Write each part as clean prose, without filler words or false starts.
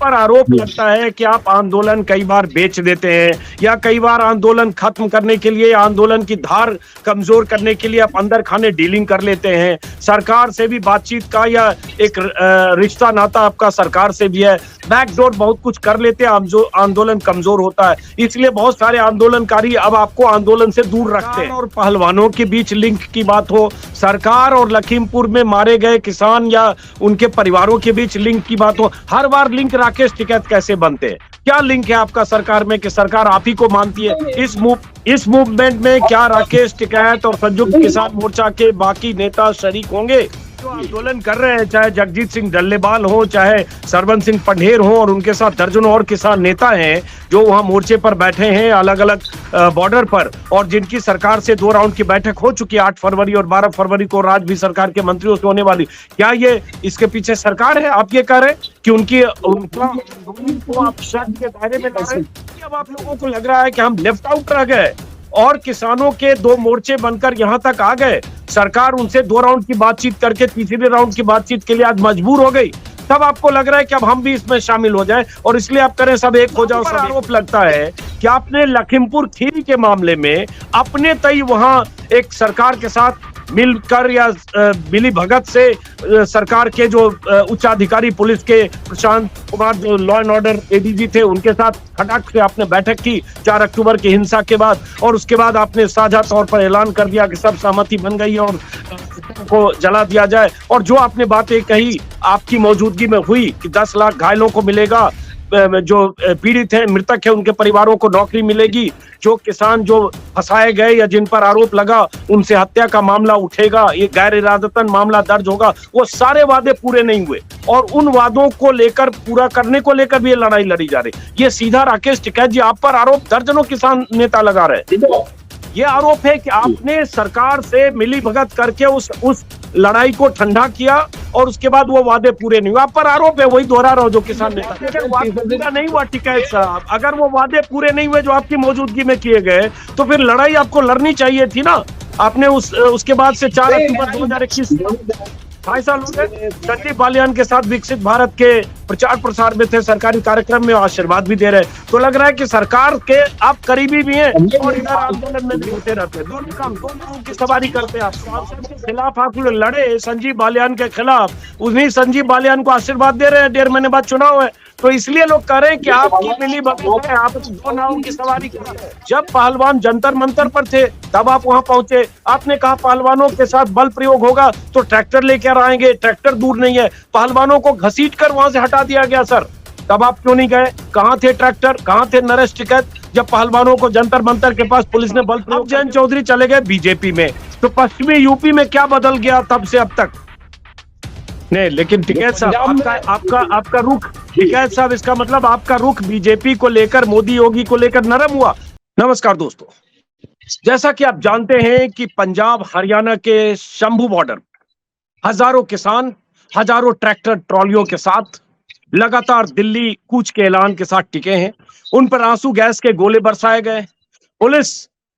पर आरोप लगता है कि आप आंदोलन कई बार बेच देते हैं या कई बार आंदोलन खत्म करने के लिए, आंदोलन की धार कमजोर करने के लिए आप अंदर खाने डीलिंग कर लेते हैं। सरकार से भी बातचीत का या एक रिश्ता नाता आपका सरकार से भी है, बैकडोर बहुत कुछ कर लेते हैं, आंदोलन कमजोर होता है। इसलिए बहुत सारे आंदोलनकारी अब आपको आंदोलन से दूर रखते हैं। और पहलवानों के बीच लिंक की बात हो, सरकार और लखीमपुर में मारे गए किसान या उनके परिवारों के बीच लिंक की बात हो, हर बार लिंक राकेश टिकैत कैसे बनते हैं? क्या लिंक है आपका सरकार में कि सरकार आप ही को मानती है? इस मूवमेंट में क्या राकेश टिकैत और संयुक्त किसान मोर्चा के बाकी नेता शरीक होंगे? जो आंदोलन कर रहे हैं, चाहे जगजीत सिंह डल्लेबाल हो, चाहे सरवन सिंह पंढेर हो, और उनके साथ दर्जनों और किसान नेता हैं जो वहां मोर्चे पर बैठे हैं अलग अलग बॉर्डर पर, और जिनकी सरकार से 2 राउंड की बैठक हो चुकी है। 8 फरवरी और 12 फरवरी को राज्य भी सरकार के मंत्रियों से होने वाली। क्या ये इसके पीछे सरकार है? आप ये कह रहे हैं कि उनको आप शक के दायरे में ला रहे हैं? अब आप लोगों को लग रहा है कि हम लेफ्ट आउट रह गए और किसानों के 2 मोर्चे बनकर यहां तक आ गए, सरकार उनसे 2 राउंड की बातचीत करके तीसरे राउंड की बातचीत के लिए आज मजबूर हो गई, तब आपको लग रहा है कि अब हम भी इसमें शामिल हो जाएं और इसलिए आप करें सब एक हो जाओ। सब आरोप लगता है कि आपने लखीमपुर खीरी के मामले में अपने तय वहां एक सरकार के साथ मिलकर या मिली भगत से सरकार के जो उच्चाधिकारी पुलिस के प्रशांत कुमार जो लॉ एंड ऑर्डर एडीजी थे, उनके साथ खटाक से आपने बैठक की 4 अक्टूबर की हिंसा के बाद, और उसके बाद आपने साझा तौर पर ऐलान कर दिया कि सब सहमति बन गई है और को जला दिया जाए। और जो आपने बातें कही आपकी मौजूदगी में हुई कि 10 लाख घायलों को मिलेगा, जो पीड़ित हैं, मृतक है, उनके परिवारों को नौकरी मिलेगी, जो किसान जो फंसाए गए या जिन पर आरोप लगा उनसे हत्या का मामला उठेगा, ये गैर इरादतन मामला दर्ज होगा, वो सारे वादे पूरे नहीं हुए और उन वादों को लेकर पूरा करने को लेकर भी ये लड़ाई लड़ी जा रही। ये सीधा राकेश टिकैत जी आप पर आरोप दर्जनों किसान नेता लगा रहे हैं। ये आरोप है कि आपने सरकार से मिली भगत करके उस लड़ाई को ठंडा किया और उसके बाद वो वादे पूरे नहीं हुए। आप पर आरोप है, वही दोहरा रहा हूं जो किसान नेता। पूरा नहीं हुआ टिकैत साहब, अगर वो वादे पूरे नहीं हुए जो आपकी मौजूदगी में किए गए, तो फिर लड़ाई आपको लड़नी चाहिए थी ना। आपने उसके बाद से 4 अक्टूबर 2021 2.5 साल हो गए संजीव बालियान के साथ विकसित भारत के प्रचार प्रसार में थे, सरकारी कार्यक्रम में आशीर्वाद भी दे रहे, तो लग रहा है कि सरकार के आप करीबी भी हैं और इधर आंदोलन में भी होते रहते हैं। दोनों काम, दोनों की सवारी करते हैं। आप खिलाफ आप लड़े संजीव बालियान के खिलाफ, उन्हीं संजीव बालियान को आशीर्वाद दे रहे हैं। 1.5 महीने बाद चुनाव है, तो इसलिए लोग कह रहे हैं कि आपकी मिली भगत है, आप 2 नावों की सवारी कर रहे हैं। जब पहलवान जंतर मंतर पर थे तब आप वहां पहुंचे, आपने कहा पहलवानों के साथ बल प्रयोग होगा तो ट्रैक्टर लेकर आएंगे, ट्रैक्टर दूर नहीं है, पहलवानों को घसीट कर वहां से हटा दिया गया सर। तब आप क्यों नहीं गए? कहां थे ट्रैक्टर, कहां थे नरेश टिकैत जब पहलवानों को जंतर मंतर के पास पुलिस ने बल प्रयोग? जयंत चौधरी चले गए बीजेपी में, तो पश्चिमी यूपी में क्या बदल गया तब से अब तक? नहीं, लेकिन टिकैत साहब आपका रुख, टिकैत साहब इसका मतलब आपका रुख बीजेपी को लेकर, मोदी योगी को लेकर नरम हुआ। नमस्कार दोस्तों, जैसा कि आप जानते हैं कि पंजाब हरियाणा के शंभू बॉर्डर हजारों किसान हजारों ट्रैक्टर ट्रॉलियों के साथ लगातार दिल्ली कूच के ऐलान के साथ टिके हैं। उन पर आंसू गैस के गोले बरसाए गए। पुलिस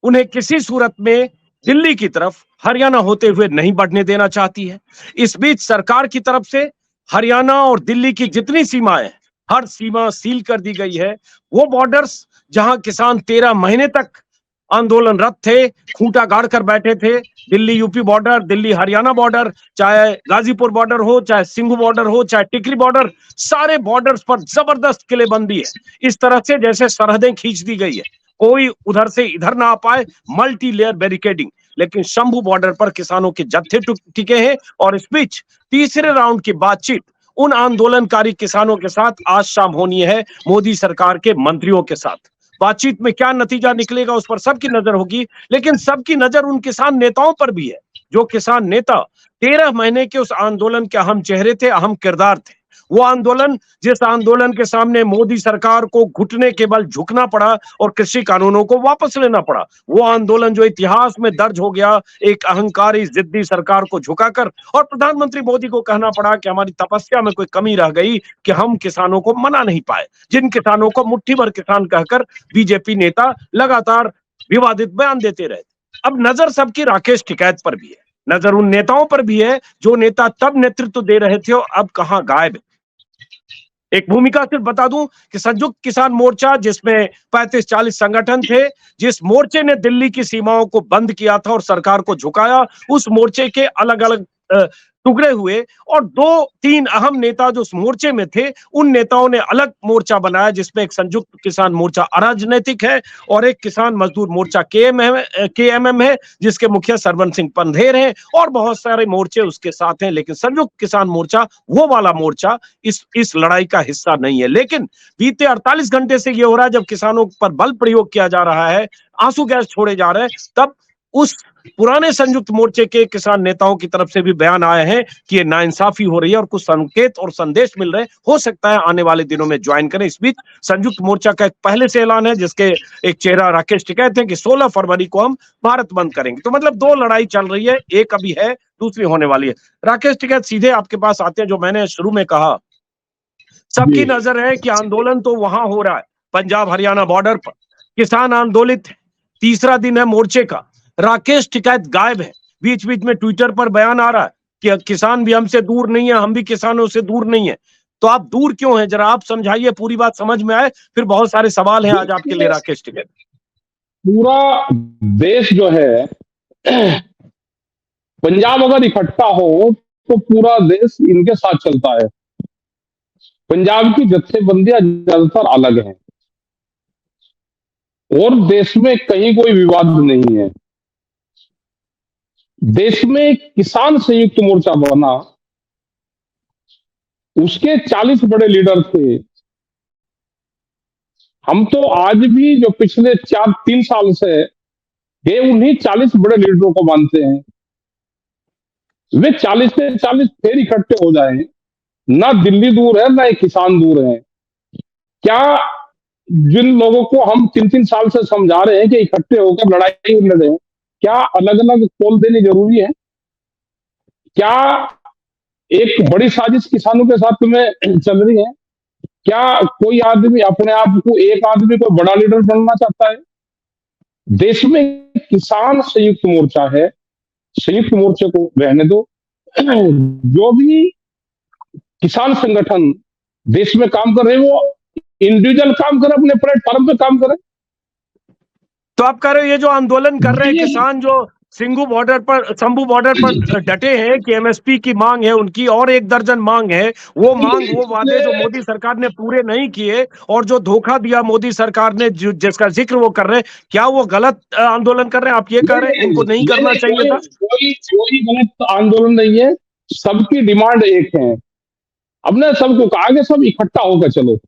उन्हें किसी सूरत में दिल्ली की तरफ हरियाणा होते हुए नहीं बढ़ने देना चाहती है। इस बीच सरकार की तरफ से हरियाणा और दिल्ली की जितनी सीमाएं, हर सीमा सील कर दी गई है। वो बॉर्डर्स जहां किसान 13 महीने तक आंदोलनरत थे, खूंटा गाड़ कर बैठे थे, Delhi UP border, Delhi Haryana border, चाहे गाजीपुर बॉर्डर हो, चाहे सिंघू बॉर्डर हो, चाहे टिकरी बॉर्डर, सारे बॉर्डर्स पर जबरदस्त किलेबंदी है। इस तरह से जैसे सरहदें खींच दी गई है, कोई उधर से इधर ना आ पाए, मल्टी लेयर बैरिकेडिंग। लेकिन शंभू बॉर्डर पर किसानों के जत्थे टिके हैं और इस बीच तीसरे राउंड की बातचीत उन आंदोलनकारी किसानों के साथ आज शाम होनी है, मोदी सरकार के मंत्रियों के साथ। बातचीत में क्या नतीजा निकलेगा उस पर सबकी नजर होगी, लेकिन सबकी नजर उन किसान नेताओं पर भी है जो किसान नेता 13 महीने के उस आंदोलन के अहम चेहरे थे, अहम किरदार थे। वो आंदोलन, जिस आंदोलन के सामने मोदी सरकार को घुटने के बल झुकना पड़ा और कृषि कानूनों को वापस लेना पड़ा, वो आंदोलन जो इतिहास में दर्ज हो गया, एक अहंकारी जिद्दी सरकार को झुकाकर, और प्रधानमंत्री मोदी को कहना पड़ा कि हमारी तपस्या में कोई कमी रह गई कि हम किसानों को मना नहीं पाए। जिन किसानों को मुट्ठी भर किसान कहकर बीजेपी नेता लगातार विवादित बयान देते रहे। अब नजर सबकी राकेश टिकैत पर भी है, नजर उन नेताओं पर भी है जो नेता तब नेतृत्व दे रहे थे और अब कहां गायब है। एक भूमिका सिर्फ बता दूं कि संयुक्त किसान मोर्चा जिसमें 35-40 संगठन थे, जिस मोर्चे ने दिल्ली की सीमाओं को बंद किया था और सरकार को झुकाया, उस मोर्चे के अलग-अलग टुकड़े हुए और 2-3 अहम नेता जो उस मोर्चे में थे, उन नेताओं ने अलग मोर्चा बनाया जिसमें एक संयुक्त किसान मोर्चा अराजनैतिक है और एक किसान मजदूर मोर्चा केएमएम है, जिसके मुखिया सरवन सिंह पंधेर हैं और बहुत सारे मोर्चे उसके साथ हैं, लेकिन संयुक्त किसान मोर्चा वो वाला मोर्चा इस लड़ाई का हिस्सा नहीं है। लेकिन बीते 48 घंटे से ये हो रहा है, जब किसानों पर बल प्रयोग किया जा रहा है, आंसू गैस छोड़े जा रहे हैं, तब उस पुराने संयुक्त मोर्चे के किसान नेताओं की तरफ से भी बयान आए हैं कि ये नाइंसाफी हो रही है और कुछ संकेत और संदेश मिल रहे हैं, हो सकता है आने वाले दिनों में ज्वाइन करें। इस बीच संयुक्त मोर्चा का एक पहले से ऐलान है, जिसके एक चेहरा राकेश टिकैत हैं कि 16 फरवरी को हम भारत बंद करेंगे। तो मतलब दो लड़ाई चल रही है, एक अभी है, दूसरी होने वाली है। राकेश टिकैत, सीधे आपके पास आते हैं। जो मैंने शुरू में कहा, सबकी नजर है कि आंदोलन तो वहां हो रहा है, पंजाब हरियाणा बॉर्डर पर किसान आंदोलित है, तीसरा दिन है मोर्चे का। राकेश टिकैत गायब है, बीच बीच में ट्विटर पर बयान आ रहा है कि किसान भी हमसे दूर नहीं है, हम भी किसानों से दूर नहीं है। तो आप दूर क्यों हैं, जरा आप समझाइए, पूरी बात समझ में आए, फिर बहुत सारे सवाल हैं आज आपके लिए राकेश टिकैत। पूरा देश जो है, पंजाब अगर इकट्ठा हो तो पूरा देश इनके साथ चलता है। पंजाब की जत्थेबंदियां ज्यादातर अलग हैं और देश में कहीं कोई विवाद नहीं है। देश में किसान संयुक्त मोर्चा बना, उसके 40 बड़े लीडर थे। हम तो आज भी जो पिछले 3 साल से ये उन्हीं 40 बड़े लीडरों को मानते हैं। वे 40 से 40 फिर इकट्ठे हो जाएं, ना दिल्ली दूर है ना ये किसान दूर है। क्या जिन लोगों को हम 3-3 साल से समझा रहे हैं कि इकट्ठे होकर लड़ाई लड़ें, क्या अलग अलग पोल देनी जरूरी है? क्या एक बड़ी साजिश किसानों के साथ में चल रही है? क्या कोई आदमी अपने आप को, एक आदमी को बड़ा लीडर बनना चाहता है? देश में किसान संयुक्त मोर्चा है, संयुक्त मोर्चे को रहने दो। जो भी किसान संगठन देश में काम कर रहे हैं, वो इंडिविजुअल काम करें, अपने प्लेटफॉर्म पे काम करें। तो आप कह रहे हो ये जो आंदोलन कर रहे हैं किसान, जो शंभू बॉर्डर पर डटे हैं कि एमएसपी की मांग है उनकी, और 1 दर्जन मांग है, वो मांग, वो वादे जो मोदी सरकार ने पूरे नहीं किए और जो धोखा दिया मोदी सरकार ने, जिसका जिक्र वो कर रहे हैं, क्या वो गलत आंदोलन कर रहे हैं? आप ये कह रहे हैं इनको नहीं करना चाहिए था? कोई गलत आंदोलन नहीं है, सबकी डिमांड एक है। हमने सबको कहा कि सब इकट्ठा होकर चलो।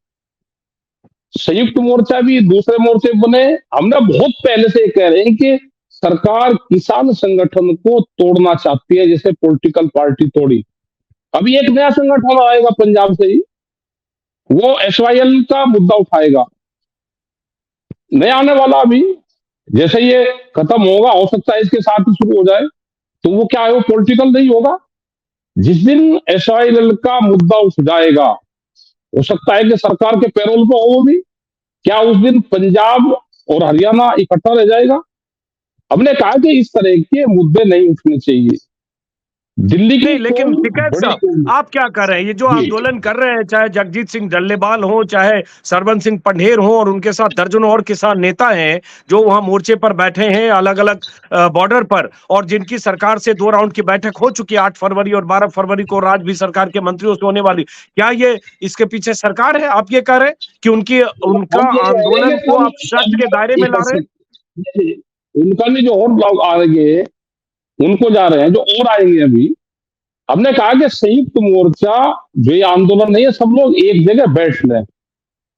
संयुक्त मोर्चा भी दूसरे मोर्चे बने। हमने बहुत पहले से कह रहे हैं कि सरकार किसान संगठन को तोड़ना चाहती है, जैसे पॉलिटिकल पार्टी तोड़ी। अभी एक नया संगठन आएगा पंजाब से ही, वो एसवाईएल का मुद्दा उठाएगा, नया आने वाला। अभी जैसे ये खत्म होगा, हो सकता है इसके साथ ही शुरू हो जाए, तो वो क्या है, वो पॉलिटिकल नहीं होगा। जिस दिन एसवाईएल का मुद्दा उठ जाएगा, हो सकता है कि सरकार के पैरोल पर हो वो भी, क्या उस दिन पंजाब और हरियाणा इकट्ठा रह जाएगा? हमने कहा कि इस तरह के मुद्दे नहीं उठने चाहिए। दिल्ली की, लेकिन टिकैत साहब, आप क्या कर रहे हैं? ये जो आंदोलन कर रहे हैं, चाहे जगजीत सिंह डल्लेबाल हो, चाहे सरवन सिंह पंधेर हो, और उनके साथ दर्जनों और किसान नेता हैं जो वहां मोर्चे पर बैठे हैं अलग अलग बॉर्डर पर, और जिनकी सरकार से 2 राउंड की बैठक हो चुकी है, 8 फरवरी और 12 फरवरी को, और आज भी सरकार के मंत्रियों से होने वाली। क्या ये इसके पीछे सरकार है? आप ये कह रहे हैं कि उनका आंदोलन को आप शर्त के दायरे में ला रहे हैं? उनका नहीं, जो और लोग आएंगे उनको जा रहे हैं, जो और आएंगे अभी। हमने कहा कि संयुक्त मोर्चा जो ये आंदोलन नहीं है, सब लोग एक जगह बैठ लें।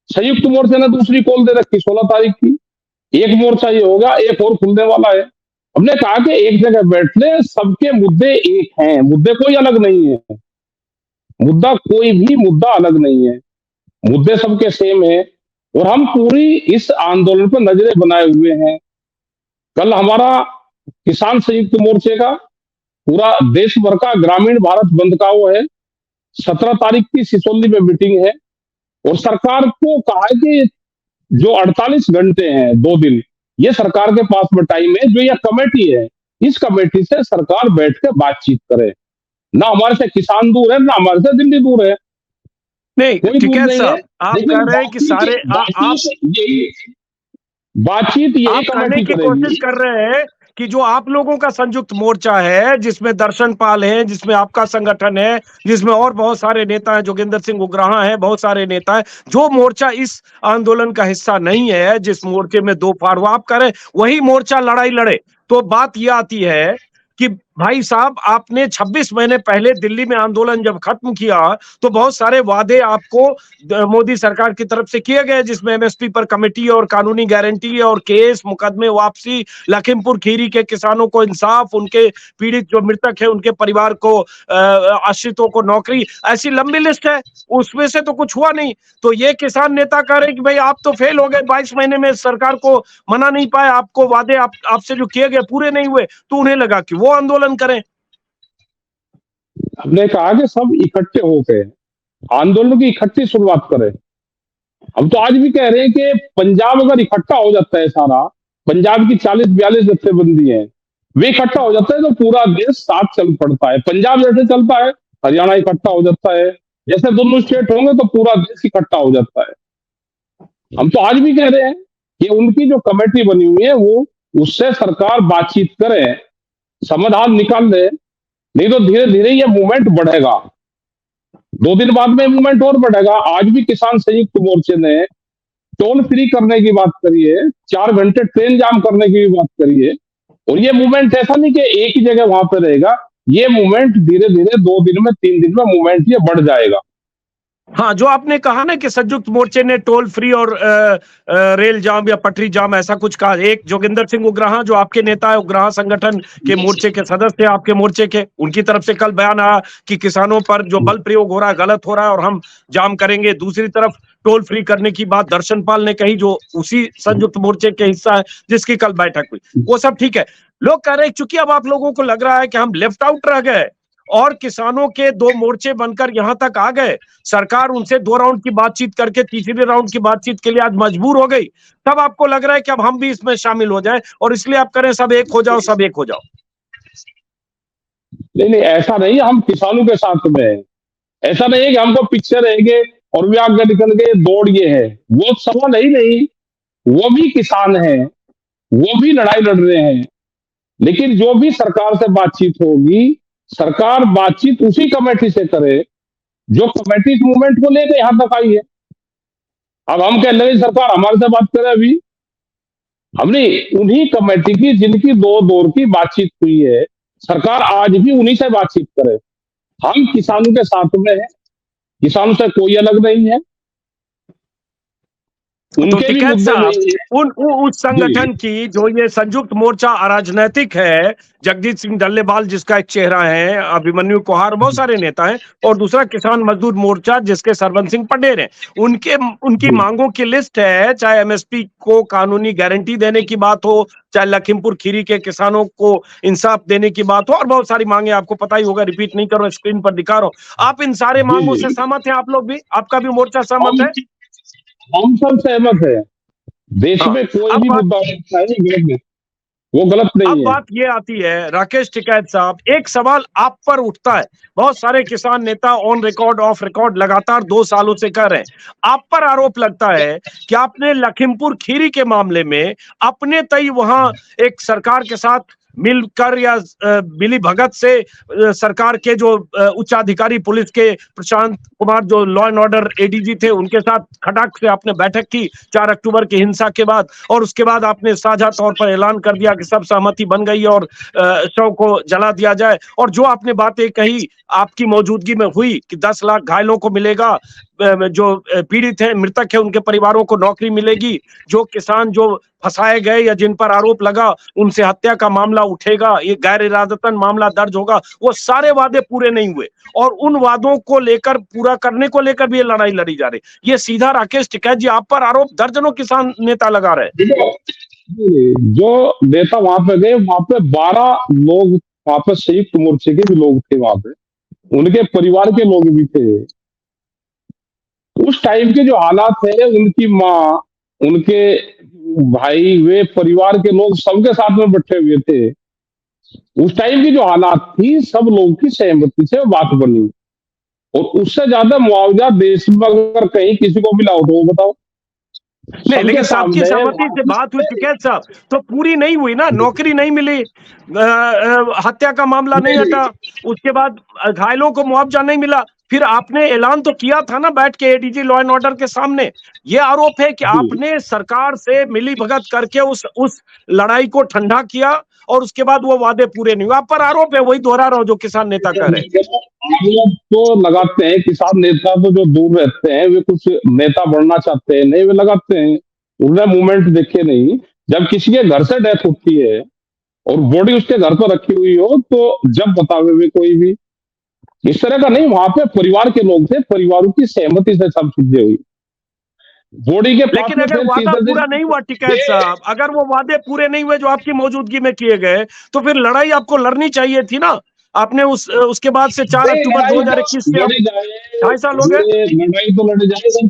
संयुक्त मोर्चे ने दूसरी कॉल दे रखी 16 तारीख की, एक मोर्चा ये होगा, एक और खुलने वाला है। हमने कहा कि एक जगह बैठ ले, सबके मुद्दे एक हैं, मुद्दे कोई अलग नहीं है, मुद्दा कोई भी मुद्दा अलग नहीं है, मुद्दे सबके सेम है। और हम पूरी इस आंदोलन पर नजरें बनाए हुए हैं। कल हमारा किसान संयुक्त मोर्चे का पूरा देश भर का ग्रामीण भारत बंद का वो है, 17 तारीख की सिसोली में मीटिंग है। और सरकार को कहा है कि जो 48 घंटे हैं, 2 दिन, ये सरकार के पास में टाइम है। जो ये कमेटी है, इस कमेटी से सरकार बैठ के बातचीत करे। ना हमारे से किसान दूर है, ना हमारे से दिल्ली दूर है। नहीं कोई ठीक दूर है नहीं है। साहब, आप कह लेकिन रहे हैं कि सारे आप बातचीत यही कहने कमेटी की कोशिश करेगी। कर रहे हैं कि जो आप लोगों का संयुक्त मोर्चा है, जिसमें दर्शन पाल है, जिसमें आपका संगठन है, जिसमें और बहुत सारे नेता हैं, जोगिंदर सिंह उग्राहा हैं, बहुत सारे नेता हैं, जो मोर्चा इस आंदोलन का हिस्सा नहीं है, जिस मोर्चे में दो फाड़वा आप करें, वही मोर्चा लड़ाई लड़े। तो बात यह आती है कि भाई साहब, आपने 26 महीने पहले दिल्ली में आंदोलन जब खत्म किया, तो बहुत सारे वादे आपको मोदी सरकार की तरफ से किए गए, जिसमें एमएसपी पर कमेटी और कानूनी गारंटी और केस मुकदमे वापसी, लखीमपुर खीरी के किसानों को इंसाफ, उनके पीड़ित जो मृतक है उनके परिवार को, आश्रितों को नौकरी, ऐसी लंबी लिस्ट है। उसमें से तो कुछ हुआ नहीं। तो ये किसान नेता कह रहे कि भाई आप तो फेल हो गए, 22 महीने में सरकार को मना नहीं पाए, आपको वादे आपसे जो किए गए पूरे नहीं हुए, तो उन्हें लगा कि वो आंदोलन करें। हमने कहा कि सब इकट्ठे होकर आंदोलन की इकट्ठी शुरुआत करें। हम तो आज भी कह रहे हैं कि पंजाब अगर इकट्ठा हो जाता है सारा, पंजाब की 40-42 जत्थेबंदी है, वे इकट्ठा हो जाता है तो पूरा देश साथ चल पड़ता है। पंजाब जैसे चलता है, हरियाणा इकट्ठा हो जाता है, जैसे दोनों स्टेट होंगे तो पूरा देश इकट्ठा हो जाता है। हम तो आज भी कह रहे हैं कि उनकी जो कमेटी बनी हुई है वो, उससे सरकार बातचीत करे, समाधान निकाल ले, नहीं तो धीरे धीरे ये मूवमेंट बढ़ेगा। 2 दिन बाद में मूवमेंट और बढ़ेगा। आज भी किसान संयुक्त मोर्चे ने टोल फ्री करने की बात करी है, 4 घंटे ट्रेन जाम करने की भी बात करी है। और ये मूवमेंट ऐसा नहीं कि एक ही जगह वहां पे रहेगा, ये मूवमेंट धीरे धीरे 2 दिन में 3 दिन में मूवमेंट ये बढ़ जाएगा। हाँ, जो आपने कहा ना कि संयुक्त मोर्चे ने टोल फ्री और रेल जाम या पटरी जाम ऐसा कुछ कहा, एक जोगिंदर सिंह उग्राहा जो आपके नेता है, उग्राहा संगठन के मोर्चे के सदस्य हैं आपके मोर्चे के, उनकी तरफ से कल बयान आया कि किसानों पर जो बल प्रयोग हो रहा है गलत हो रहा है और हम जाम करेंगे। दूसरी तरफ टोल फ्री करने की बात दर्शन पाल ने कही, जो उसी संयुक्त मोर्चे के हिस्सा है, जिसकी कल बैठक हुई। वो सब ठीक है। लोग कह रहे हैं चूंकि अब आप लोगों को लग रहा है कि हम लेफ्ट आउट रह गए और किसानों के दो मोर्चे बनकर यहां तक आ गए, सरकार उनसे 2 राउंड की बातचीत करके तीसरे राउंड की बातचीत के लिए आज मजबूर हो गई, तब आपको लग रहा है कि अब हम भी इसमें शामिल हो जाएं और इसलिए आप करें सब एक हो जाओ, सब एक हो जाओ। नहीं नहीं, ऐसा नहीं है, हम किसानों के साथ में हैं। ऐसा नहीं है कि हमको पीछे रहेंगे और वे आगे निकल गए दौड़ ये है, वो सवाल ही नहीं। वो भी किसान हैं, वो भी लड़ाई लड़ रहे हैं। लेकिन जो भी सरकार से बातचीत होगी, सरकार बातचीत उसी कमेटी से करे जो कमेटी इस मूवमेंट को लेकर यहां तक आई है। अब हम कह रहे हैं सरकार हमारे से बात करे, अभी हमने उन्हीं कमेटी की जिनकी 2 दौर की बातचीत हुई है, सरकार आज भी उन्हीं से बातचीत करे। हम किसानों के साथ में है, किसानों से कोई अलग नहीं है, तो उनके भी टिकैत मुद्दे साहब, नहीं है। उस जी संगठन की जो ये संयुक्त मोर्चा अराजनैतिक है, जगजीत सिंह डल्लेबाल जिसका एक चेहरा है, अभिमन्यु कोहार, बहुत सारे नेता हैं, और दूसरा किसान मजदूर मोर्चा जिसके सरबंस सिंह पटेल हैं, उनके उनकी जी मांगों की लिस्ट है। चाहे एमएसपी को कानूनी गारंटी देने की बात हो, चाहे लखीमपुर खीरी के किसानों को इंसाफ देने की बात हो, और बहुत सारी मांगे आपको पता ही होगा, रिपीट नहीं करो, स्क्रीन पर दिखा रहा हूं। आप इन सारे जी मांगों से जी, सहमत हैं? आप लोग भी, आपका भी मोर्चा सहमत हम है? हम सब सहमत है। देश हाँ। में कोई अब भी बात मुद्दा उठता है गलत नहीं, वो गलत अब नहीं है। बात ये आती है राकेश टिकैत साहब, एक सवाल आप पर उठता है, बहुत सारे किसान नेता ऑन रिकॉर्ड ऑफ रिकॉर्ड लगातार 2 सालों से कह रहे हैं, आप पर आरोप लगता है कि आपने लखीमपुर खीरी के मामले में अपने तय वहां एक सरकार के साथ मिलकर या मिली भगत से सरकार के जो उच्च अधिकारी पुलिस के प्रशांत कुमार जो लॉ एंड ऑर्डर एडीजी थे उनके साथ खटाक से आपने बैठक की 4 अक्टूबर की हिंसा के बाद, और उसके बाद आपने साझा तौर पर ऐलान कर दिया कि सब सहमति बन गई और शव को जला दिया जाए। और जो आपने बातें कही आपकी मौजूदगी में हुई कि 10 लाख घायलों को मिलेगा, जो पीड़ित हैं, मृतक है, उनके परिवारों को नौकरी मिलेगी, जो किसान जो फंसाए गए या जिन पर आरोप लगा उनसे हत्या का मामला उठेगा, ये गैर इरादतन मामला दर्ज होगा, वो सारे वादे पूरे नहीं हुए और उन वादों को लेकर पूरा करने को लेकर भी ये लड़ाई लड़ी जा रही। ये सीधा राकेश टिकैत जी आप पर आरोप दर्जनों किसान नेता लगा रहे हैं। देखो, जो नेता वहां पे गए, वहां पे 12 लोग, वहां पे संयुक्त मोर्चे के भी लोग थे, वहां पे उनके परिवार के लोग भी थे। उस टाइम के जो हालात थे, उनकी माँ, उनके भाई, वे परिवार के लोग सबके साथ में बैठे हुए थे। उस टाइम की जो हालात थी, सब लोगों की सहमति से बात बनी और उससे ज्यादा मुआवजा देश में अगर कहीं किसी को मिला हो तो वो बताओ। नहीं, लेकिन सबकी सामने सहमति से बात हुई टिकैत साहब, तो पूरी नहीं हुई ना, नौकरी नहीं मिली, हत्या का मामला नहीं हटा, उसके बाद घायलों को मुआवजा नहीं मिला, फिर आपने ऐलान तो किया था ना बैठ के एडीजी लॉ एंड ऑर्डर के सामने। ये आरोप है कि आपने सरकार से मिली भगत करके उस लड़ाई को ठंडा किया और उसके बाद वो वादे पूरे नहीं हुए। आप पर आरोप है, वही दोहरा रहा हूं जो किसान नेता कह रहे हैं। आप लोग तो लगाते हैं, किसान नेता तो जो दूर रहते हैं वे कुछ नेता बनना चाहते हैं, नहीं वे लगाते हैं, उन्होंने मूवमेंट देखे नहीं। जब किसी के घर से डेथ होती है और बॉडी उसके घर पर रखी हुई हो तो जब बतावे वे कोई भी, इस तरह का नहीं, वहां पे परिवार के लोग थे, परिवारों की सहमति से सब चीजें हुई। बॉडी के पास लेकिन में अगर फिर वादा तीसरे पूरा नहीं हुआ टिकैत साहब, अगर वो वादे पूरे नहीं हुए जो आपकी मौजूदगी में किए गए, तो फिर लड़ाई आपको लड़नी चाहिए थी ना। आपने उसके बाद से 4 अक्टूबर लड़ाई तो 2021 से अब लड़ी जाए, 2.5 साल हो गए। ये लड़ाई तो लड़ी जाए, जब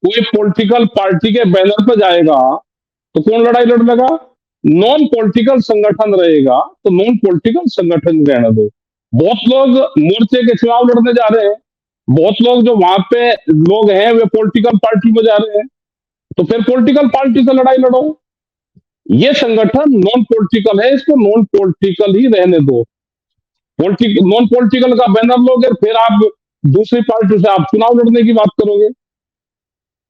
कोई पॉलिटिकल पार्टी के बैनर पर जाएगा तो कौन लड़ाई लड़ लगा? नॉन पॉलिटिकल संगठन रहेगा तो नॉन पॉलिटिकल संगठन रहने दो। बहुत लोग मोर्चे के चुनाव लड़ने जा रहे हैं, बहुत लोग जो वहां पे लोग हैं वे पॉलिटिकल पार्टी में जा रहे हैं, तो फिर पॉलिटिकल पार्टी से लड़ाई लड़ो। ये संगठन नॉन पॉलिटिकल है, इसको नॉन पॉलिटिकल ही रहने दो। नॉन पॉलिटिकल का बैनर लोगे फिर आप दूसरी पार्टी से आप चुनाव लड़ने की बात करोगे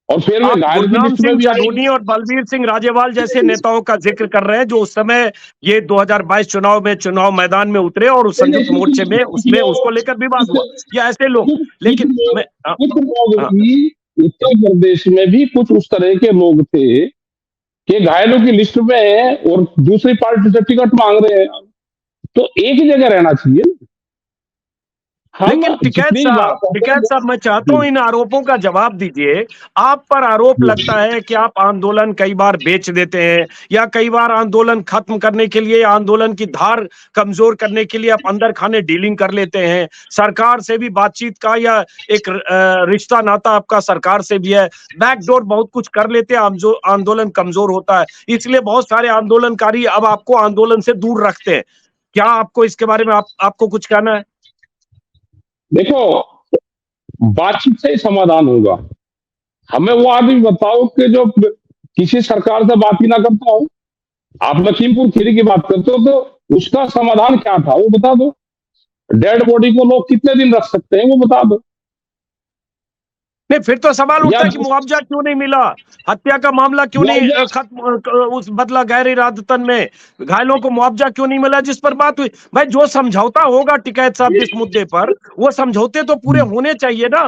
और फिर वे आप घायल की गुरनाम लिस्ट में सिंह भी चढ़ूनी आएंगे। और बलबीर सिंह राजेवाल जैसे नेताओं का जिक्र कर रहे हैं जो उस समय ये 2022 चुनाव में चुनाव मैदान में उतरे और उस संयुक्त मोर्चे में उसमें उसको लेकर विवाद हुआ, या ऐसे लोग। लेकिन मैं कुछ लोग हाँ, भी उत्तर प्रदेश में भी कुछ उस तरह के लोग थे कि घायलों की लिस्ट में है और दूसरी पार्टी से टिकट मांग रहे हैं, तो एक ही जगह रहना चाहिए। हम लेकिन जितनी बात करते टिकैत साहब, मैं चाहता हूं इन आरोपों का जवाब दीजिए। आप पर आरोप लगता है कि आप आंदोलन कई बार बेच देते हैं, या कई बार आंदोलन खत्म करने के लिए, आंदोलन की धार कमजोर करने के लिए आप अंदर खाने डीलिंग कर लेते हैं। सरकार से भी बातचीत का या एक रिश्ता नाता आपका सरकार से भी है, बैकडोर बहुत कुछ कर लेते हैं, आंदोलन कमजोर होता है, इसलिए बहुत सारे आंदोलनकारी अब आपको आंदोलन से दूर रखते हैं। क्या आपको इसके बारे में आपको कुछ कहना है? देखो, बातचीत से ही समाधान होगा। हमें वो आदमी बताओ कि जो किसी सरकार से बात ही ना करता हो। आप लखीमपुर खीरी की बात करते हो तो उसका समाधान क्या था वो बता दो। डेड बॉडी को लोग कितने दिन रख सकते हैं वो बता दो। नहीं, फिर तो सवाल या उठता है कि मुआवजा क्यों नहीं मिला, हत्या का मामला क्यों नहीं खत्म, उस बदला गैर इरादतन में घायलों को मुआवजा क्यों नहीं मिला जिस पर बात हुई। भाई, जो समझौता होगा टिकैत साहब जिस मुद्दे पर, वो समझौते तो पूरे होने चाहिए ना।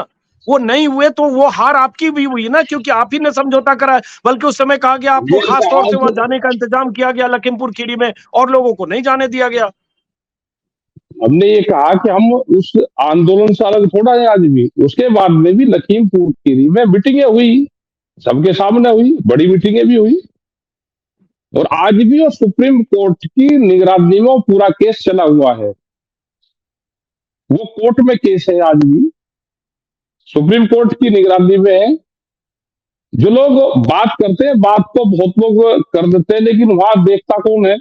वो नहीं हुए तो वो हार आपकी भी हुई ना, क्योंकि आप ही ने समझौता करा है। बल्कि उस समय कहा गया आपको, ये खास तौर से वहां बात जाने का इंतजाम किया गया लखीमपुर खीरी में, और लोगों को नहीं जाने दिया गया। हमने ये कहा कि हम उस आंदोलन से अलग थोड़ा है आज भी। उसके बाद में भी लखीमपुर खीरी में मीटिंगें हुई, सबके सामने हुई, बड़ी मीटिंगें भी हुई, और आज भी वो सुप्रीम कोर्ट की निगरानी में वो पूरा केस चला हुआ है। वो कोर्ट में केस है आज भी, सुप्रीम कोर्ट की निगरानी में है। जो लोग बात करते हैं, बात तो बहुत लोग कर देते हैं, लेकिन वहां देखता कौन है?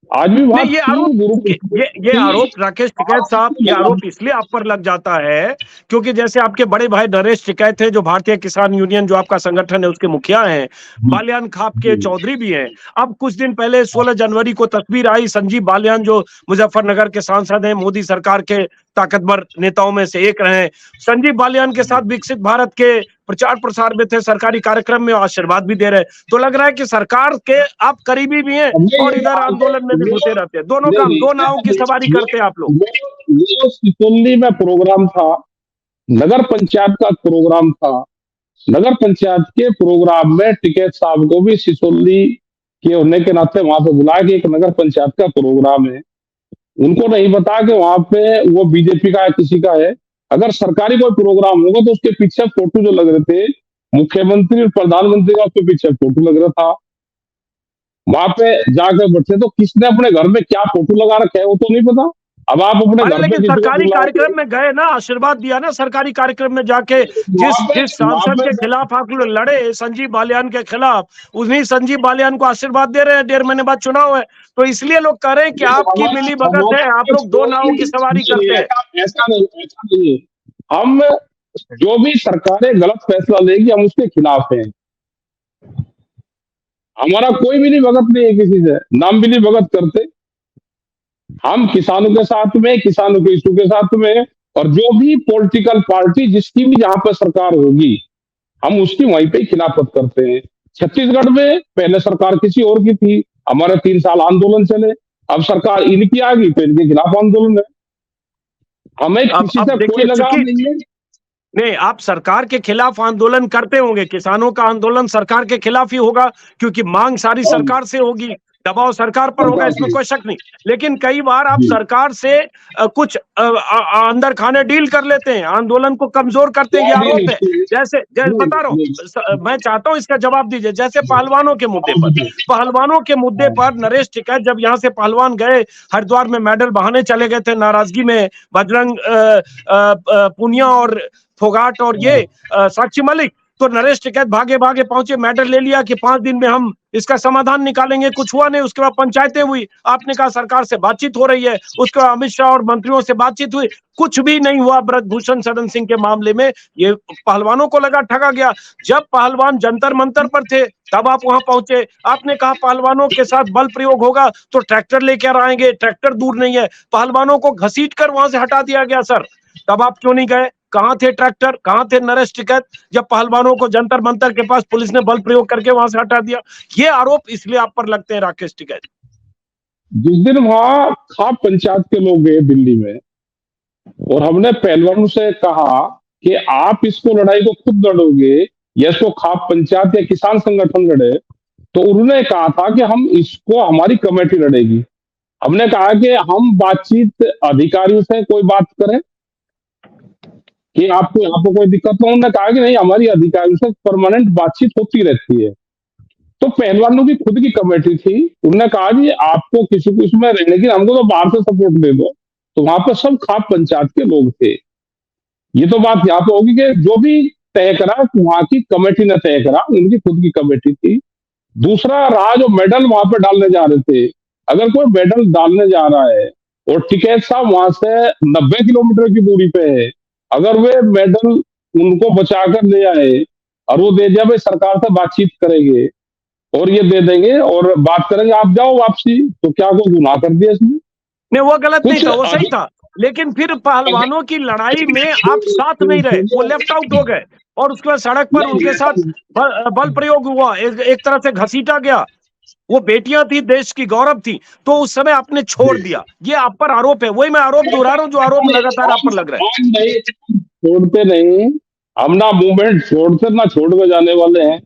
आज भी वहां नहीं, ये आरोप राकेश टिकैत साहब, ये आरोप इसलिए आप पर लग जाता है क्योंकि जैसे आपके बड़े भाई नरेश टिकैत हैं जो भारतीय किसान यूनियन जो आपका संगठन है उसके मुखिया हैं, बालियान खाप के चौधरी भी हैं। अब कुछ दिन पहले 16 जनवरी को तस्वीर आई, संजीव बालियान जो मुजफ्फरनगर के सांसद हैं, मोदी सरकार के ताकतवर नेताओं में से एक रहे, संजीव बालियान के साथ विकसित भारत के प्रचार प्रसार में थे, सरकारी कार्यक्रम में आशीर्वाद भी दे रहे। तो लग रहा है कि सरकार के आप करीबी भी हैं और इधर आंदोलन में भी घुसे रहते हैं। दोनों काम, दो नावों की सवारी करते हैं आप लोग। वो सिसोली में प्रोग्राम था, नगर पंचायत का प्रोग्राम था। नगर पंचायत के प्रोग्राम में टिकैत साहब को भी सिसोली के होने के नाते वहां पे बुलाया कि एक नगर पंचायत का प्रोग्राम है। उनको नहीं पता कि वहां पे वो बीजेपी का है, किसी का है। अगर सरकारी कोई प्रोग्राम होगा तो उसके पीछे फोटो जो लग रहे थे मुख्यमंत्री और प्रधानमंत्री का, उसके पीछे फोटो लग रहा था। वहां पे जाकर बैठे तो किसने अपने घर में क्या फोटो लगा रखे है वो तो नहीं पता। अब आप अपने अरे घर पे लेकिन किसी को सरकारी बुलाओगे, कार्यक्रम में गए ना, आशीर्वाद दिया ना सरकारी कार्यक्रम में जाके। जिस वहां पे जिस वहां सांसद पे के खिलाफ आप लोग लड़े, संजीव बालियान के खिलाफ, उन्हीं संजीव बालियान को आशीर्वाद दे रहे हैं। 1.5 महीने बाद चुनाव है, तो इसलिए लोग कह रहे हैं कि ये आपकी हमारा मिली भगत है, आप हमारा लोग दो जो नावों की भी सवारी सुनिए, करते हैं। ऐसा नहीं है। हम जो भी सरकारें गलत फैसला लेगी हम उसके खिलाफ हैं। हमारा कोई भी नहीं भगत नहीं है किसी से, नाम भी नहीं भगत करते। हम किसानों के साथ में, किसानों के इशू के साथ में, और जो भी पॉलिटिकल पार्टी जिसकी भी जहां पर सरकार होगी हम उसकी वहीं पे खिलाफत करते हैं। छत्तीसगढ़ में पहले सरकार किसी और की थी, हमारे 3 साल आंदोलन चले, अब सरकार इनकी आ गई तो इनके खिलाफ आंदोलन है। हमें किसी अब से कोई देखिए, लगाव चूंकि नहीं है। नहीं, आप सरकार के खिलाफ आंदोलन करते होंगे, किसानों का आंदोलन सरकार के खिलाफ ही होगा, क्योंकि मांग सारी अब सरकार से होगी, दबाव सरकार पर होगा, सरकार इसमें की कोई शक नहीं। लेकिन कई बार आप जी सरकार से कुछ अंदर खाने डील कर लेते हैं, आंदोलन को कमजोर करते हैं, ये क्या डील आरोप है। होती है? जैसे नहीं बता रहा नहीं हूं, मैं चाहता हूं इसका जवाब दीजिए। जैसे पहलवानों के मुद्दे हाँ पर, जी, पहलवानों के मुद्दे हाँ, पर नरेश टिकैत जब यहां से पहलवान गए, हरिद्वार में मेडल बहाने चले गए थे नाराजगी में, बजरंग पुनिया और फोगाट और ये हाँ। साक्षी मलिक, तो नरेश टिकैत भागे भागे पहुंचे, मेडल ले लिया कि 5 दिन में हम इसका समाधान निकालेंगे। कुछ हुआ नहीं, उसके बाद पंचायतें हुई, आपने कहा सरकार से बातचीत हो रही है, उसके बाद अमित शाह और मंत्रियों से बातचीत हुई, कुछ भी नहीं हुआ ब्रजभूषण शरण सिंह के मामले में। ये पहलवानों को लगा ठगा गया। जब पहलवान जंतर मंतर पर थे तब आप वहां पहुंचे, आपने कहा पहलवानों के साथ बल प्रयोग होगा तो ट्रैक्टर लेकर आएंगे, ट्रैक्टर दूर नहीं है, पहलवानों को घसीट कर वहां से हटा दिया गया सर। तब आप क्यों नहीं गए? कहां थे ट्रैक्टर, कहां थे नरेश टिकैत, जब पहलवानों को जंतर मंतर के पास पुलिस ने बल प्रयोग करके वहां से हटा दिया? ये आरोप इसलिए आप पर लगते हैं राकेश टिकैत। जिस दिन वहां खाप पंचायत के लोग गए दिल्ली में और हमने पहलवानों से कहा कि आप इसको लड़ाई को खुद लड़ोगे या इसको खाप पंचायत या किसान संगठन लड़े, तो उन्होंने कहा था कि हम इसको हमारी कमेटी लड़ेगी। हमने कहा कि हम बातचीत अधिकारियों से कोई बात करें कि आपको यहाँ पे कोई दिक्कत हो। उन्होंने कहा कि नहीं, हमारी अधिकारियों से परमानेंट बातचीत होती रहती है। तो पहलवानों की खुद की कमेटी थी, उन्होंने कहा कि आपको किसी को इसमें रहने की, हमको तो बाहर से सपोर्ट दे दो। तो वहां पर सब खाप पंचायत के लोग थे। ये तो बात यहाँ पे होगी कि जो भी तय करा वहां की कमेटी ने तय करा, उनकी खुद की कमेटी थी। दूसरा रहा जो मेडल वहां पे डालने जा रहे थे, अगर कोई मेडल डालने जा रहा है और टिकैत साहब वहां से 90 किलोमीटर की दूरी पे है, अगर वे मेडल उनको बचाकर ले आए और वो दे दिया, भाई सरकार से बातचीत करेंगे और ये दे देंगे और बात करेंगे, आप जाओ वापसी, तो क्या कोई गुनाह कर दिया इसमें? नहीं, वो गलत नहीं कुछ था, वो सही था। लेकिन फिर पहलवानों की लड़ाई में आप साथ नहीं रहे, वो लेफ्ट आउट हो गए, और उसके बाद सड़क पर नहीं उनके साथ बल प्रयोग हुआ, एक तरह से घसीटा गया। वो बेटियां थी, देश की गौरव थी, तो उस समय आपने छोड़ दिया। ये आप पर आरोप है, वही मैं आरोप दोहरा रहा हूं जो आरोप लगातार आप पर लग रहा है। हम नहीं छोड़ते, नहीं, हम ना मूवमेंट छोड़ते ना छोड़ के जाने वाले हैं।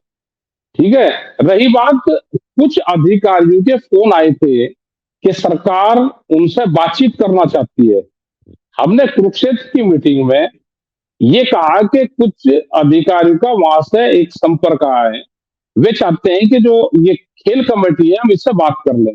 ठीक है। रही बात, कुछ अधिकारियों के फोन आए थे कि सरकार उनसे बातचीत करना चाहती है। हमने कुरुक्षेत्र की मीटिंग में ये कहा कि कुछ अधिकारियों का वहां से एक संपर्क आया है, वे चाहते हैं कि जो ये खेल कमेटी है हम इससे बात कर लें।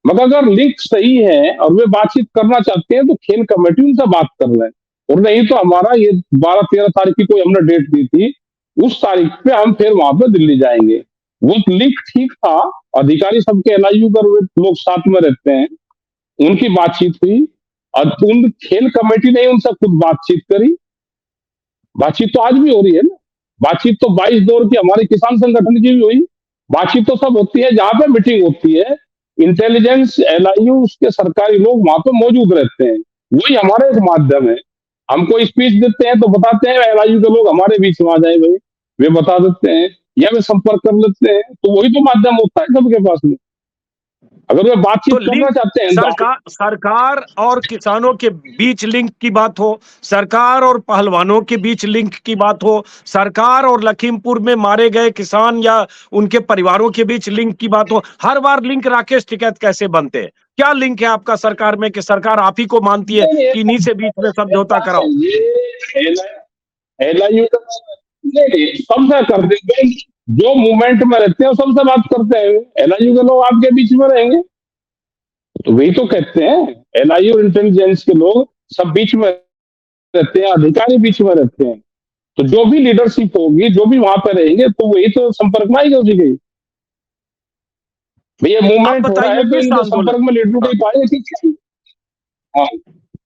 मगर अगर लिंक सही है और वे बातचीत करना चाहते हैं तो खेल कमेटी उनसे बात कर लें, और नहीं तो हमारा ये 12-13 तारीख की कोई हमने डेट दी थी, उस तारीख पे हम फिर वहां पे दिल्ली जाएंगे। वो लिंक ठीक था, अधिकारी सबके एलआईयू कर लोग साथ में रहते हैं, उनकी बातचीत हुई और उन खेल कमेटी ने उनसे खुद बातचीत करी। बातचीत तो आज भी हो रही है ना, बातचीत तो 22 दौर की हमारे किसान संगठन की भी हुई। बातचीत तो सब होती है जहां पे मीटिंग होती है, इंटेलिजेंस एलआईयू उसके सरकारी लोग वहां पे मौजूद रहते हैं, वही हमारा एक माध्यम है। हम कोई स्पीच देते हैं तो बताते हैं एलआईयू के लोग हमारे बीच में आ जाए भाई, वे बता देते हैं या वे संपर्क कर लेते हैं, तो वही तो माध्यम होता है सबके पास में। अगर वे बातचीत तो करना लिंक, चाहते हैं तो सरकार और किसानों के बीच लिंक की बात हो, सरकार और पहलवानों के बीच लिंक की बात हो, सरकार और लखीमपुर में मारे गए किसान या उनके परिवारों के बीच लिंक की बात हो, हर बार लिंक राकेश टिकैत कैसे बनते हैं? क्या लिंक है आपका सरकार में कि सरकार आप ही को मानती है कि इन्हीं से बीच में समझौता कराओ? एलआईयू सबसे कर देंगे, जो मूवमेंट में रहते हैं सबसे बात करते हैं, एलआईयू के लोग आपके बीच में रहेंगे। तो वही तो कहते हैं, एनआईए और इंटेलिजेंस के लोग सब बीच में रहते हैं, अधिकारी बीच में रहते हैं। तो जो भी लीडरशिप होगी, जो भी वहां पे रहेंगे, तो वही तो संपर्क में आएगी उसी के। भैया आप मूवमेंट हो रहा बताइए है, तो किस इनके आंदोलन। संपर्क में लीडर को ही पाएंगे कि। हाँ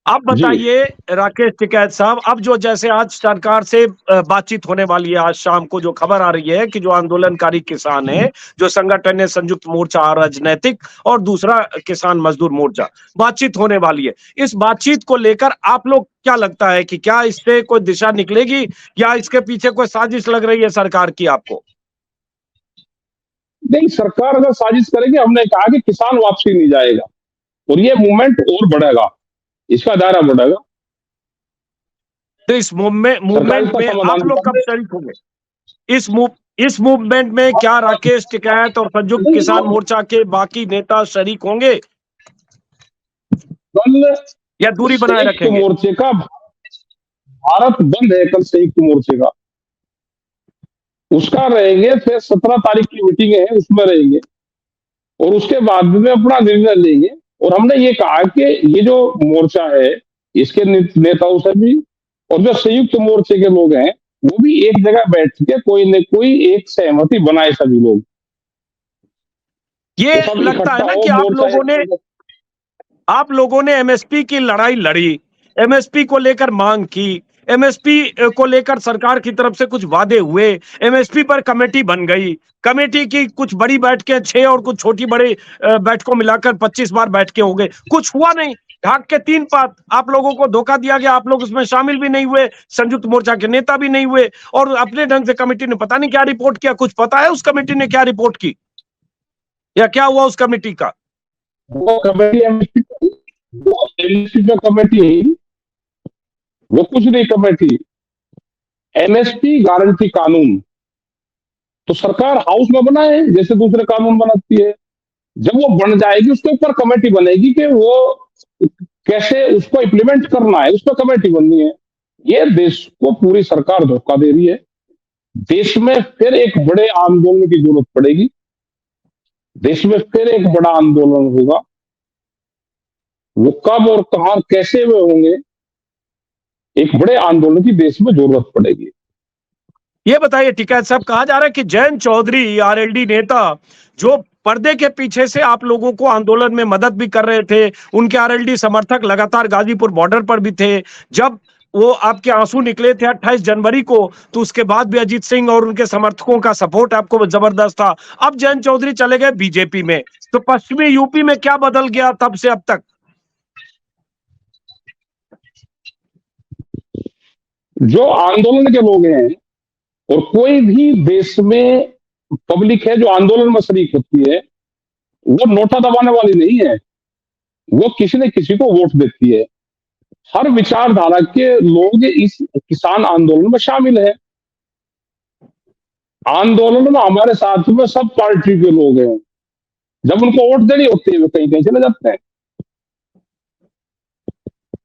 आप जी। बताइए राकेश टिकैत साहब, अब जो जैसे आज सरकार से बातचीत होने वाली है, आज शाम को जो खबर आ रही है कि जो आंदोलनकारी किसान है, जो संगठन है संयुक्त मोर्चा राजनैतिक और दूसरा किसान मजदूर मोर्चा, बातचीत होने वाली है। इस बातचीत को लेकर आप लोग क्या लगता है कि क्या इससे कोई दिशा निकलेगी या इसके पीछे कोई साजिश लग रही है सरकार की आपको? नहीं, सरकार अगर साजिश करेगी, हमने कहा कि किसान वापसी नहीं जाएगा और ये मूवमेंट और बढ़ेगा, इसका दायरा बढ़ेगा। तो इस सरकार मूवमेंट इसका में समाधान आप लोग कब शरीक होंगे? इस मूवमेंट में क्या राकेश टिकैत और संयुक्त किसान मोर्चा के बाकी नेता शरीक होंगे कल या दूरी बनाए संयुक्त रखेंगे? मोर्चे का भारत बंद है, कल संयुक्त मोर्चे का, उसका रहेंगे। फिर 17 तारीख की मीटिंग है, उसमें रहेंगे और उसके बाद में अपना निर्णय लेंगे। और हमने ये कहा कि ये जो मोर्चा है, इसके नेताओं से भी और जो संयुक्त मोर्चे के लोग हैं, वो भी एक जगह बैठ के कोई न कोई एक सहमति बनाए सभी लोग। ये तो सब लगता है इकट्ठा ना हो, कि मोर्चा आप लोगों ने एमएसपी की लड़ाई लड़ी, एमएसपी को लेकर मांग की, एमएसपी को लेकर सरकार की तरफ से कुछ वादे हुए, एमएसपी पर कमेटी बन गई, कमेटी की कुछ बड़ी बैठकें 6 और कुछ छोटी बड़ी बैठकों मिलाकर 25 बार बैठकें हो गई, कुछ हुआ नहीं। ढाक के 3 पात आप लोगों को धोखा दिया गया, आप लोग उसमें शामिल भी नहीं हुए, संयुक्त मोर्चा के नेता भी नहीं हुए और अपने ढंग से कमेटी ने पता नहीं क्या रिपोर्ट किया। कुछ पता है उस कमेटी ने क्या रिपोर्ट की या क्या हुआ उस कमेटी का? वो कमेटी एमएसपी कमेटी, वो कुछ नहीं कमेटी। एमएसपी गारंटी कानून तो सरकार हाउस में बनाए जैसे दूसरे कानून बनाती है। जब वो बन जाएगी, उसके ऊपर कमेटी बनेगी कि वो कैसे उसको इम्प्लीमेंट करना है, उस पर कमेटी बननी है। ये देश को पूरी सरकार धोखा दे रही है। देश में फिर एक बड़े आंदोलन की जरूरत पड़ेगी, देश में फिर एक बड़ा आंदोलन होगा। वो कब और कहां कैसे वे होंगे, एक बड़े आंदोलन की देश में जरूरत पड़ेगी। ये बताइए टिकैत साहब, कहा जा रहा है कि जयंत चौधरी आरएलडी नेता जो पर्दे के पीछे से आप लोगों को आंदोलन में मदद भी कर रहे थे, उनके आरएलडी समर्थक लगातार गाजीपुर बॉर्डर पर भी थे, जब वो आपके आंसू निकले थे 28 जनवरी को, तो उसके बाद भी अजीत सिंह और उनके समर्थकों का सपोर्ट आपको जबरदस्त था। अब जयंत चौधरी चले गए बीजेपी में, तो पश्चिमी यूपी में क्या बदल गया तब से अब तक? जो आंदोलन के लोग हैं और कोई भी देश में पब्लिक है जो आंदोलन में शरीक होती है, वो नोटा दबाने वाली नहीं है, वो किसी न किसी को वोट देती है। हर विचारधारा के लोग इस किसान आंदोलन में शामिल है। आंदोलन में हमारे साथ में सब पार्टी के लोग हैं। जब उनको वोट देनी होती है, वे कहीं कहीं चले जाते हैं।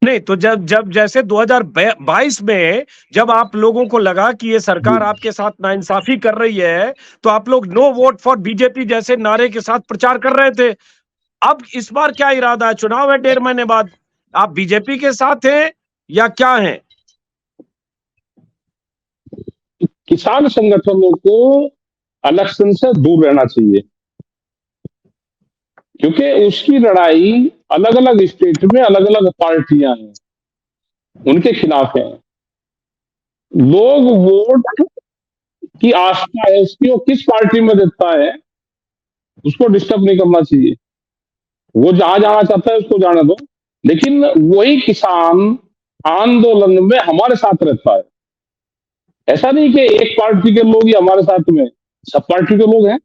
नहीं तो जब जब जैसे 2022 में जब आप लोगों को लगा कि ये सरकार आपके साथ नाइंसाफी कर रही है, तो आप लोग नो वोट फॉर बीजेपी जैसे नारे के साथ प्रचार कर रहे थे। अब इस बार क्या इरादा है? चुनाव है 1.5 महीने बाद, आप बीजेपी के साथ हैं या क्या हैं? किसान संगठनों को इलेक्शन से दूर रहना चाहिए, क्योंकि उसकी लड़ाई अलग अलग स्टेट में अलग अलग पार्टियां हैं, उनके खिलाफ है। लोग वोट की आस्था है उसकी, वो किस पार्टी में देता है, उसको डिस्टर्ब नहीं करना चाहिए। वो जहां जाना चाहता है उसको जाने दो, लेकिन वही किसान आंदोलन में हमारे साथ रहता है। ऐसा नहीं कि एक पार्टी के लोग ही हमारे साथ में, सब पार्टी के लोग हैं।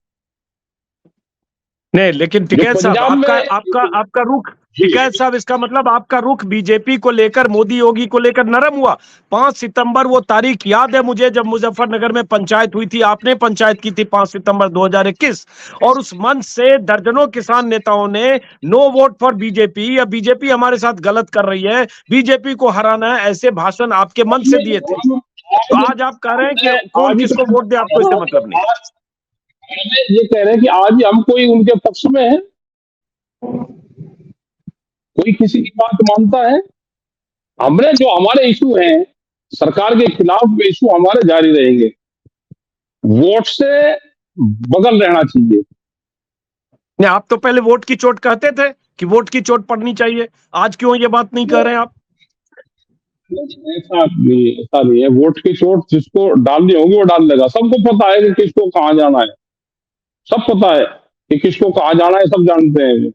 नहीं लेकिन जो टिकैत साहब, पंजाब आपका में आपका आपका रुख, टिकैत साहब, इसका मतलब आपका रुख बीजेपी को लेकर, मोदी योगी को लेकर नरम हुआ। 5 सितंबर वो तारीख याद है मुझे, जब मुजफ्फरनगर में पंचायत हुई थी, आपने पंचायत की थी 5 सितंबर 2021, और उस मंच से दर्जनों किसान नेताओं ने नो वोट फॉर बीजेपी या बीजेपी हमारे साथ गलत कर रही है, बीजेपी को हराना है, ऐसे भाषण आपके मंच से दिए थे। तो आज आप कह रहे हैं कि कौन किसको वोट दे, आपको इससे मतलब नहीं। ये कह रहे हैं कि आज हम कोई उनके पक्ष में है। कोई किसी की बात मानता है? हमने जो हमारे इशू हैं, सरकार के खिलाफ इशू हमारे जारी रहेंगे। वोट से बगल रहना चाहिए। नहीं, आप तो पहले वोट की चोट कहते थे कि वोट की चोट पड़नी चाहिए, आज क्यों ये बात नहीं कह रहे हैं आप? ऐसा नहीं है। वोट की चोट जिसको डालनी होगी वो डाल देगा। सबको पता है कि किसको कहाँ जाना है। सब पता है कि किसको कहाँ जाना है, सब जानते हैं।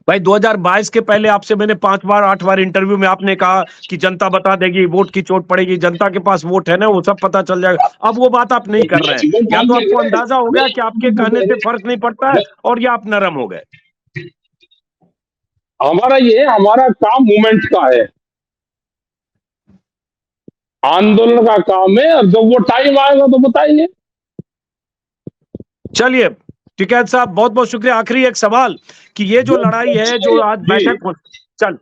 भाई 2022 के पहले आपसे मैंने 5 बार 8 बार इंटरव्यू में आपने कहा कि जनता बता देगी, वोट की चोट पड़ेगी, जनता के पास वोट है ना, वो सब पता चल जाएगा। अब वो बात आप नहीं कर रहे हैं, या तो आपको अंदाजा हो गया कि आपके कहने से फर्क नहीं पड़ता है, और या आप नरम हो गए। हमारा काम मूवमेंट का है, आंदोलन का काम है, और जब वो टाइम आएगा तो बताइए। चलिए टिकैत साहब, बहुत बहुत शुक्रिया। आखिरी एक सवाल कि ये जो लड़ाई है, जो आज बैठक हो, चल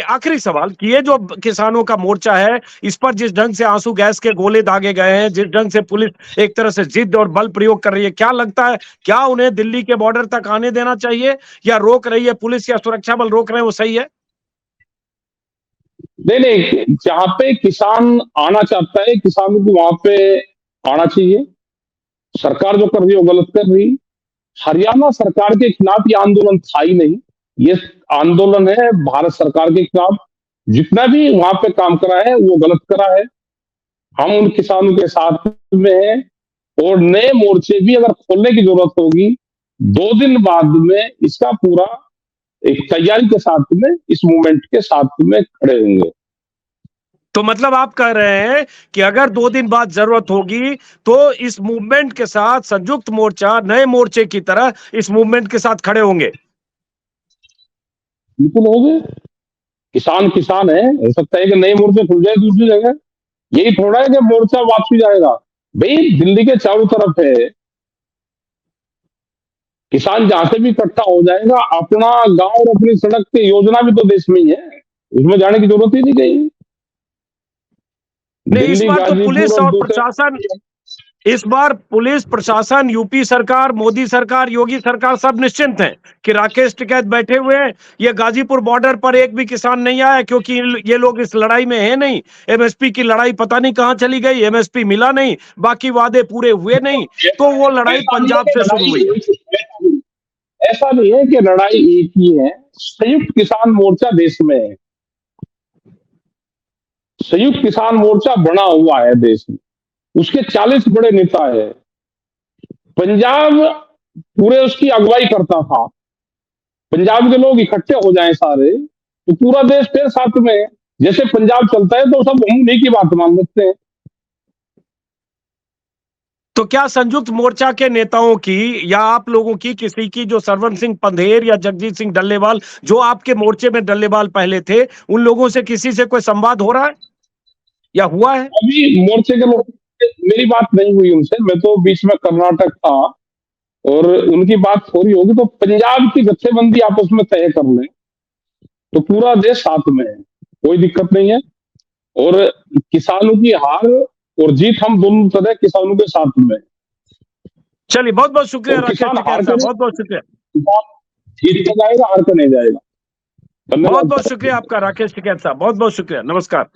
आखिरी सवाल कि ये जो किसानों का मोर्चा है, इस पर जिस ढंग से आंसू गैस के गोले दागे गए हैं, जिस ढंग से पुलिस एक तरह से जिद और बल प्रयोग कर रही है, क्या लगता है, क्या उन्हें दिल्ली के बॉर्डर तक आने देना चाहिए, या रोक रही है पुलिस या सुरक्षा बल रोक रहे हैं वो सही है? नहीं, जहां पे किसान आना चाहता है, किसानों को वहां पे आना चाहिए। सरकार जो कर रही है वो गलत कर रही है। हरियाणा सरकार के खिलाफ ये आंदोलन था ही नहीं। ये आंदोलन है भारत सरकार के खिलाफ। जितना भी वहां पे काम करा है वो गलत करा है। हम उन किसानों के साथ में हैं, और नए मोर्चे भी अगर खोलने की जरूरत होगी, 2 दिन बाद में इसका पूरा एक तैयारी के साथ में इस मूवमेंट के साथ में खड़े होंगे। तो मतलब आप कह रहे हैं कि अगर 2 दिन बाद जरूरत होगी तो इस मूवमेंट के साथ संयुक्त मोर्चा नए मोर्चे की तरह इस मूवमेंट के साथ खड़े होंगे? बिल्कुल होंगे। किसान किसान है, हो सकता है कि नए मोर्चे खुल जाए दूसरी जगह। यही थोड़ा है कि मोर्चा वापसी जाएगा। भाई दिल्ली के चारों तरफ है, किसान जहां से भी इकट्ठा हो जाएगा। अपना गांव और अपनी सड़क की योजना भी तो देश में ही है, उसमें जाने की जरूरत ही नहीं कहीं। नहीं, इस दिल्ली, बार तो गाजीपुर पुलिस और और दूसरे प्रशासन, इस बार पुलिस प्रशासन, यूपी सरकार, मोदी सरकार, योगी सरकार सब निश्चिंत हैं कि राकेश टिकैत बैठे हुए हैं। ये गाजीपुर बॉर्डर पर एक भी किसान नहीं आया, क्योंकि ये लोग इस लड़ाई में है नहीं। एमएसपी की लड़ाई पता नहीं कहां चली गई, एमएसपी मिला नहीं, बाकी वादे पूरे हुए नहीं, तो वो लड़ाई पंजाब से शुरू हुई। ऐसा नहीं है कि लड़ाई एक ही है। संयुक्त किसान मोर्चा देश में है। संयुक्त किसान मोर्चा बना हुआ है देश में, उसके 40 बड़े नेता है। पंजाब पूरे उसकी अगुवाई करता था। पंजाब के लोग इकट्ठे हो जाएं सारे तो पूरा देश फिर साथ में है। जैसे पंजाब चलता है तो सब हम उन्हीं की बात मान लेते हैं। तो क्या संयुक्त मोर्चा के नेताओं की या आप लोगों की किसी की, जो सरवन सिंह पंधेर या जगजीत सिंह डल्लेवाल, जो आपके मोर्चे में डल्लेवाल पहले थे, उन लोगों से किसी से कोई संवाद हो रहा है या हुआ है? अभी मोर्चे के लोग, मेरी बात नहीं हुई उनसे। मैं तो बीच में कर्नाटक था, और उनकी बात हो रही होगी तो पंजाब की जत्थेबंदी आपस में तय कर लें तो पूरा देश साथ में है, कोई दिक्कत नहीं है। और किसानों की हार और जीत हम दोनों तरह किसानों के साथ में है। चलिए बहुत बहुत शुक्रिया और राकेश किसान हार टिकैत कर साहब, बहुत बहुत शुक्रिया। जीत कर जाएगा, हार कर नहीं जाएगा। बहुत धन्यवाद। बहुत शुक्रिया आपका राकेश टिकैत साहब, बहुत बहुत शुक्रिया, नमस्कार।